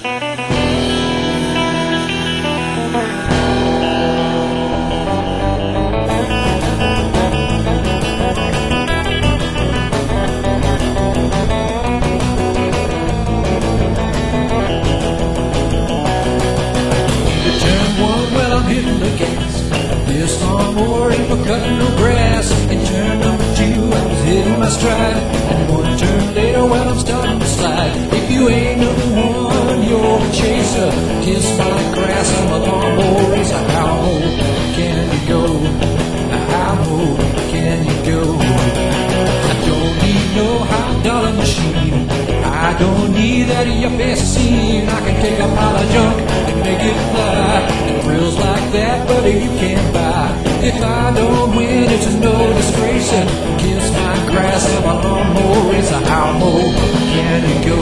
This lawnmower ain't for cutting no grass. In turn number 2, I was hitting my stride. And one turn later, well, I'm starting to slide. If you ain't number 1, you're a chaser. Kiss my grass, I'm a lawnmower racer. How low can you go? How low can you go? I don't need no $100 machine. I don't need that in your fancy scene. I can take a pile of junk and make it fly. And thrills like that, buddy, you can't buy. If I don't win, it's a no disgrace. And kiss my grass, I'm a lawnmower racer. How low can you go?